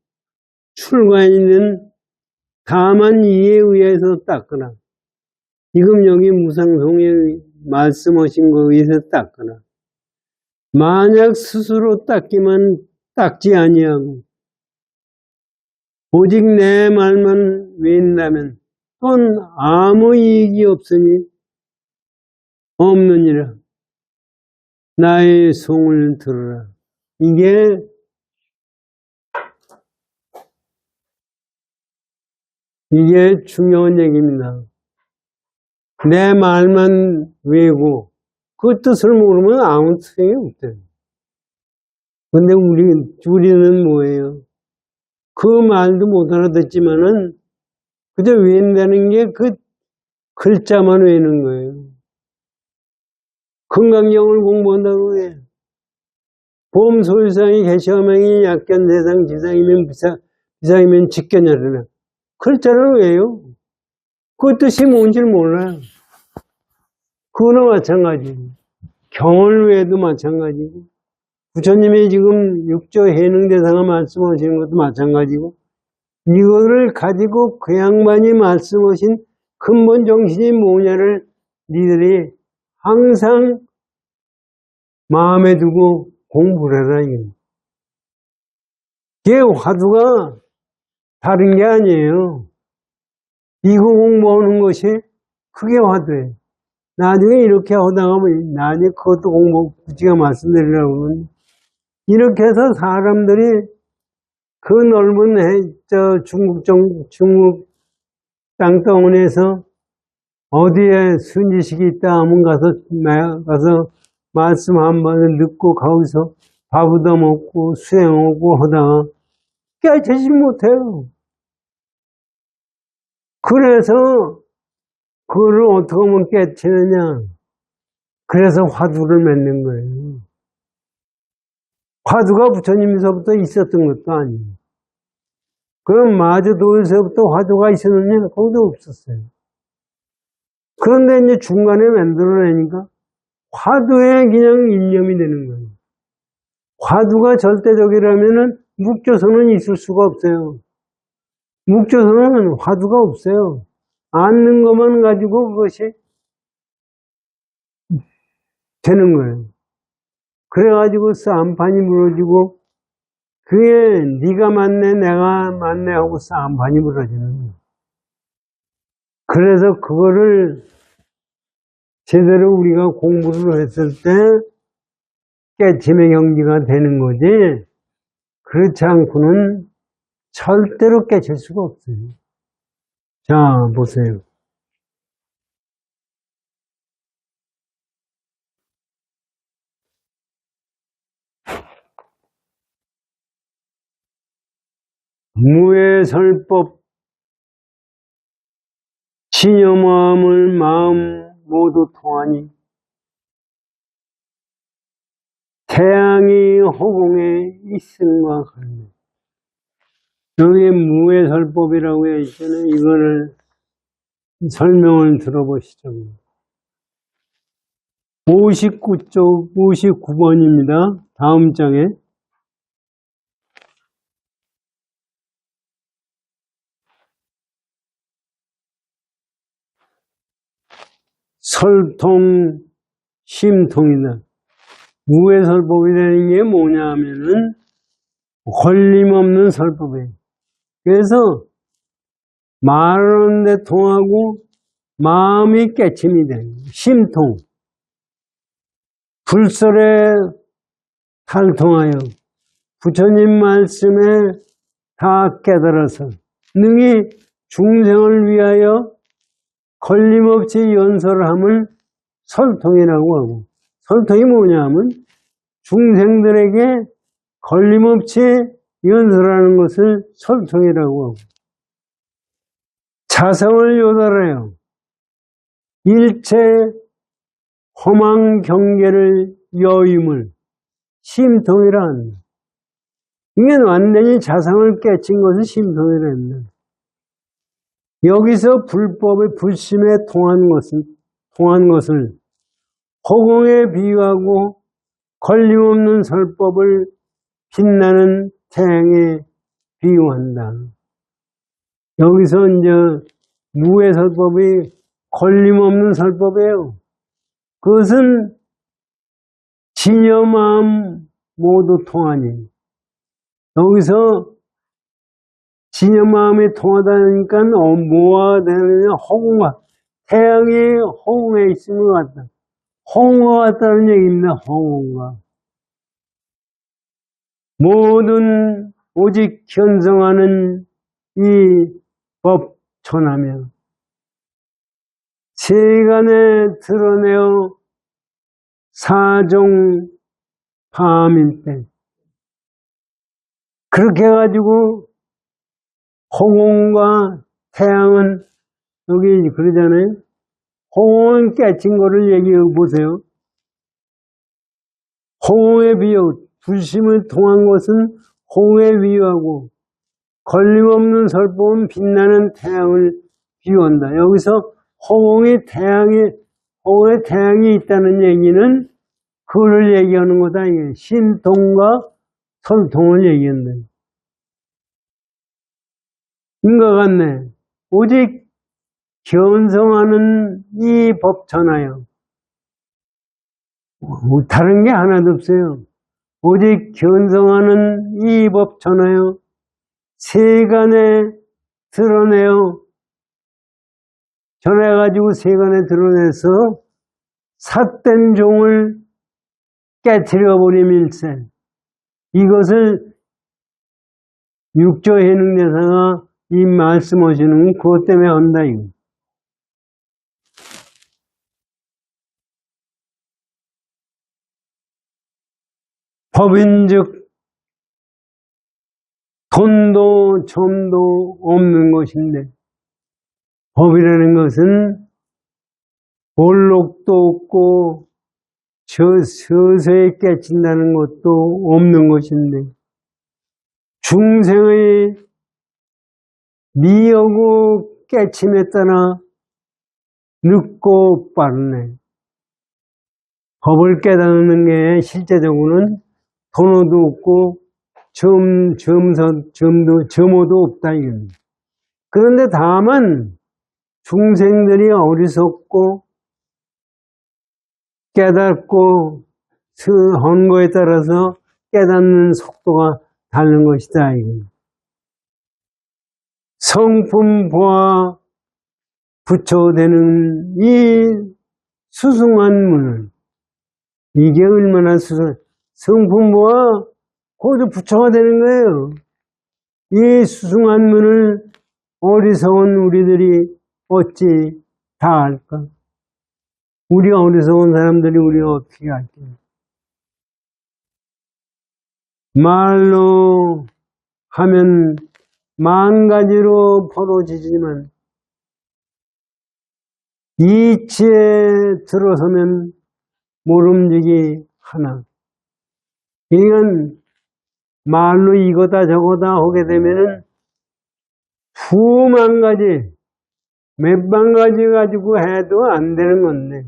출간이든 다만 이에 의해서 닦거나, 지금 여기 무상송에 말씀하신 거에 의해서 닦거나, 만약 스스로 닦지 아니하고 오직 내 말만 외운다면 또는 아무 이익이 없느니라. 나의 송을 들으라. 이게 중요한 얘기입니다. 내 말만 외우고 그 뜻을 모르면 아무 소용이 없대요. 근데 우리는 뭐예요? 그 말도 못 알아듣지만은 그저 외운다는 게 그 글자만 외우는 거예요. 건강경을 공부한다고 해. 보험소유상이 개시험행이 약견대상 지상이면 비상이면 직견이라나. 글자를 외요. 그 뜻이 뭔지를 몰라요. 그거나 마찬가지고, 경을 외도 마찬가지고, 부처님이 지금 육조 해능대상을 말씀하시는 것도 마찬가지고, 이거를 가지고 그 양반이 말씀하신 근본 정신이 뭐냐를 니들이 항상 마음에 두고 공부를 해라. 이게 화두가 다른 게 아니에요. 이거 공부하는 것이 그게 화두예요. 나중에 이렇게 하다가 나중에 그것도 공부 부지가 말씀드리려고 하면 이렇게 해서 사람들이 그 넓은 중국 땅덩어리에서 어디에 순지식이 있다 하면 가서 말씀 한 번을 듣고 거기서 밥 얻어 먹고 수행하고 하다가 깨치지 못해요. 그래서 그거를 어떻게 하면 깨치느냐. 그래서 화두를 맺는 거예요. 화두가 부처님에서부터 있었던 것도 아니에요. 그럼 마주도에서부터 화두가 있었느냐? 거기도 없었어요. 그런데 이제 중간에 만들어내니까 화두에 그냥 일념이 되는 거예요. 화두가 절대적이라면은 묵조선은 있을 수가 없어요. 묵조선은 화두가 없어요. 앉는 것만 가지고 그것이 되는 거예요. 그래가지고 싸움판이 무너지고 그게 네가 맞네 내가 맞네 하고 싸움판이 무너지는 거예요. 그래서 그거를 제대로 우리가 공부를 했을 때 깨침의 경지가 되는 거지, 그렇지 않고는 절대로 깨칠 수가 없어요. 자, 보세요. 무해설법 진여마음을 마음 모두 통하니 태양이 허공에 있음과 같네. 여기에 무해설법이라고 해 있잖아요. 이거를 설명을 들어보시죠. 59번입니다. 다음 장에. 설통, 심통이다. 무해설법이라는 게 뭐냐 하면은 걸림없는 설법이에요. 그래서 말하는데 통하고 마음이 깨침이 돼요. 심통. 불설에 탈통하여 부처님 말씀에 다 깨달아서 능히 중생을 위하여 걸림없이 연설함을 설통이라고 하고, 설통이 뭐냐 하면 중생들에게 걸림없이 연설하는 것을 설통이라고 하고, 자성을 요달하여 일체 허망 경계를 여임을 심통이라 한다. 이게 완전히 자성을 깨친 것을 심통이라 한다. 여기서 불법의 불심에 통한 것을 허공에 비유하고 걸림없는 설법을 빛나는 태양에 비유한다. 여기서 이제 무해설법이 걸림없는 설법이에요. 그것은 진여 마음 모두 통하니, 여기서 진여 마음이 통하다니까 뭐가 되느냐? 허공과, 태양이 허공에 있는 것 같다. 허공과 같다는 얘기입니다. 허공과. 모든 오직 현성하는 이 법 전하며 세간에 드러내어 사종 파암일 때, 그렇게 해가지고 허공과 태양은, 여기 그러잖아요. 허공은 깨친 거를 얘기해 보세요. 허공에 비유, 불심을 통한 것은 허공에 비유하고 걸림없는 설법은 빛나는 태양을 비유한다. 여기서 허공에 태양이 있다는 얘기는 그거를 얘기하는 거다. 이게 신통과 설통을 얘기한다. 인과 같네. 오직 견성하는 이 법 전하여, 다른 게 하나도 없어요. 오직 견성하는 이 법 전하여 세간에 드러내어, 전해가지고 세간에 드러내서 삿된 종을 깨트려버림일세. 이것을 육조 해능대사가 이 말씀하시는 그것 때문에 한다, 이거. 법인즉 돈도 점도 없는 것인데, 법이라는 것은 볼록도 없고 서서히 깨친다는 것도 없는 것인데, 중생의 미하고 깨침에 따라 늦고 빠르네. 법을 깨닫는 게 실제적으로는 돈도 없고 점호도 없다. 이건. 그런데 다만 중생들이 어리석고 깨닫고 한 거에 따라서 깨닫는 속도가 다른 것이다. 이건. 성품 보아 부처되는 이 수승한 문을, 이게 얼마나 성품 보아 거기서 부처가 되는 거예요. 이 수승한 문을 어리석은 우리들이 어찌 다 알까? 우리 어리석은 사람들이 우리가 어떻게 알까? 말로 하면 만 가지로 벌어지지만 이치에 들어서면 모름지기 하나. 이건 말로 이거다 저거다 하게 되면은 수만 가지, 몇만 가지 가지고 해도 안 되는 건데,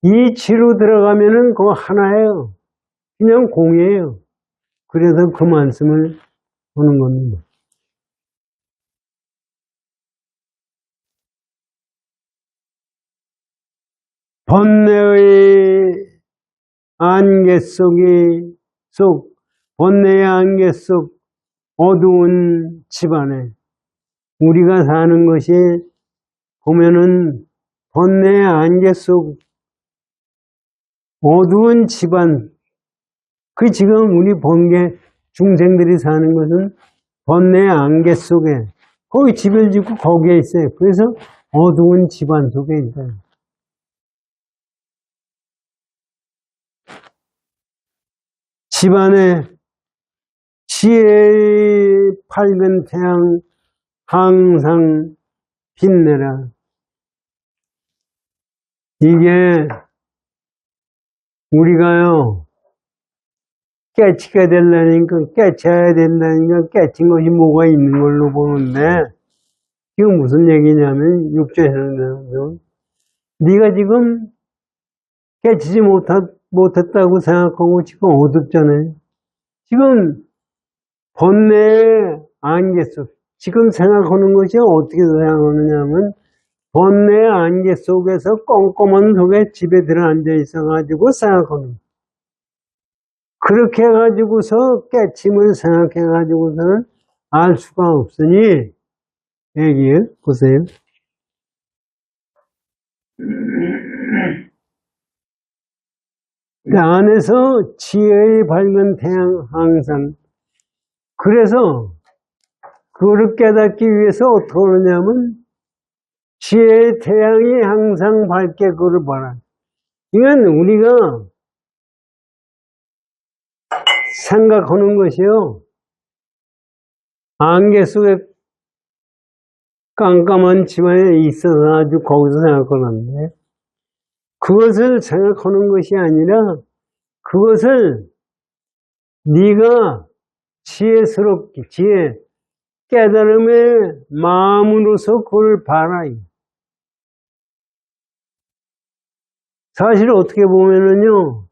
이치로 들어가면은 그거 하나예요. 그냥 공이에요. 그래서 그 말씀을 하는 겁니다. 번뇌의 안개 번뇌의 안개 속 어두운 집안에 우리가 사는 것이 보면은 번뇌의 안개 속 어두운 집안, 그 지금 우리 번개 중생들이 사는 것은 번뇌의 안개 속에 거기 집을 짓고 거기에 있어요. 그래서 어두운 집안 속에 있어요. 집안에 지혜의 밝은 태양 항상 빛내라. 이게 우리가요 깨치게 되려니까 깨쳐야 된다니까 깨친 것이 뭐가 있는 걸로 보는데 지금 무슨 얘기냐면 6절에서는 네가 지금 깨치지 못했다고 생각하고 지금 어둡잖아요. 지금 번뇌의 안개 속 지금 생각하는 것이 어떻게 생각하느냐면 번뇌의 안개 속에서 껌껌한 속에 집에 들어앉아 있어가지고 생각하는 거예요. 그렇게 해가지고서 깨침을 생각해가지고서는 알 수가 없으니 얘기해 보세요. 그 안에서 지혜의 밝은 태양 항상 그래서 그거를 깨닫기 위해서 어떻게 하느냐면 지혜의 태양이 항상 밝게 그거를 봐라. 이건 우리가 생각하는 것이요. 안개 속에 깜깜한 집안에 있어서 아주 거기서 생각하는데 그것을 생각하는 것이 아니라 그것을 네가 지혜스럽게 깨달음의 마음으로서 그걸 봐라. 사실 어떻게 보면은요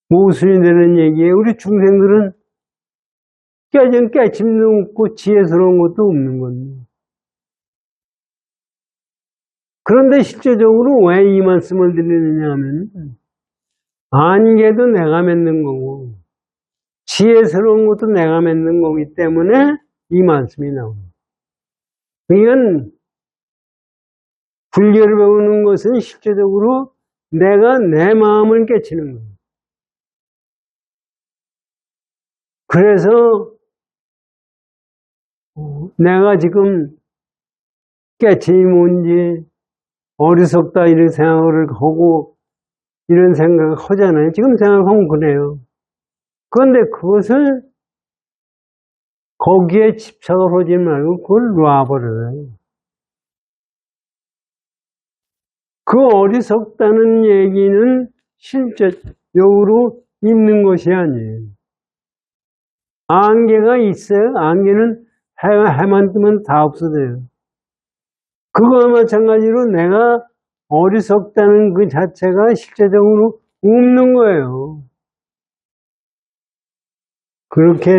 모순이 되는 얘기예요. 우리 중생들은 깨짐도 없고 지혜스러운 것도 없는 겁니다. 그런데 실제적으로 왜 이 말씀을 드리느냐 하면 안개도 내가 맺는 거고 지혜스러운 것도 내가 맺는 거기 때문에 이 말씀이 나옵니다. 이건 불교를 배우는 것은 실제적으로 내가 내 마음을 깨치는 거예요. 그래서 내가 지금 깨침이 뭔지 어리석다 이런 생각을 하고 이런 생각을 하잖아요. 지금 생각하면 그래요. 그런데 그것을 거기에 집착을 하지 말고 그걸 놔버려요. 그 어리석다는 얘기는 실제적으로 있는 것이 아니에요. 안개가 있어요. 안개는 해만 뜨면 다 없어져요. 그거와 마찬가지로 내가 어리석다는 그 자체가 실제적으로 없는 거예요. 그렇게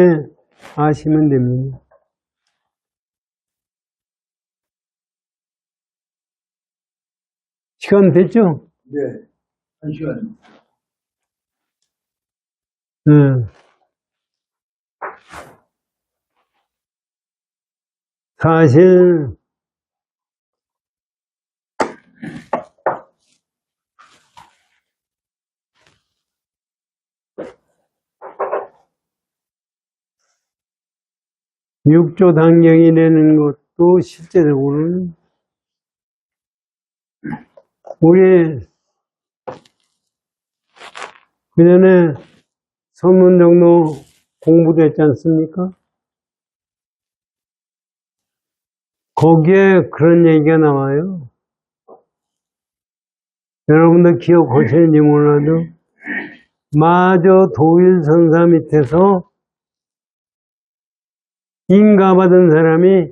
아시면 됩니다. 시간 됐죠? 네, 1시간. 네. 사실 육조 단경이라는 것도 실제적으로는 우리 그 전에 선문정도 공부도 했지 않습니까? 거기에 그런 얘기가 나와요. 여러분들 기억하시는지 몰라도 마저 도일선사 밑에서 인가받은 사람이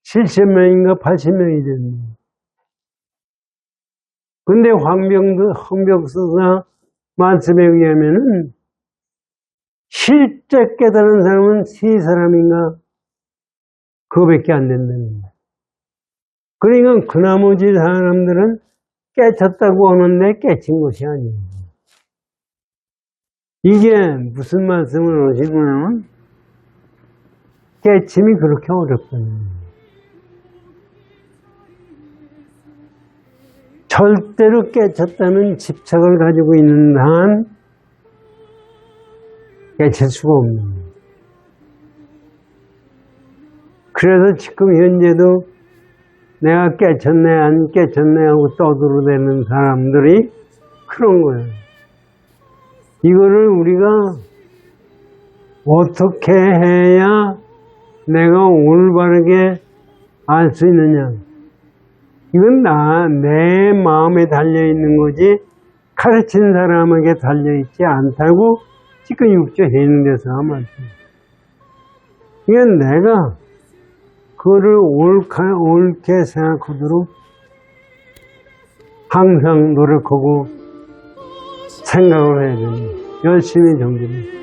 70명인가 80명이 됩니다. 근데 황벽서사 말씀에 의하면은 실제 깨달은 사람은 3사람인가 그거밖에 안 된다는 거예요. 그러니까 그 나머지 사람들은 깨쳤다고 하는데 깨친 것이 아니에요. 이게 무슨 말씀을 하시냐면 깨침이 그렇게 어렵거든요. 절대로 깨쳤다는 집착을 가지고 있는 한 깨칠 수가 없는 거예요. 그래서 지금 현재도 내가 깨쳤네 안 깨쳤네 하고 떠들어대는 사람들이 그런 거예요. 이거를 우리가 어떻게 해야 내가 올바르게 알 수 있느냐. 이건 내 마음에 달려있는 거지 가르친 사람에게 달려있지 않다고 지금 6조 해능대서 한 말씀. 이건 내가 그거를 옳게 생각하도록 항상 노력하고 생각을 해야 됩니다. 열심히 정진합니다.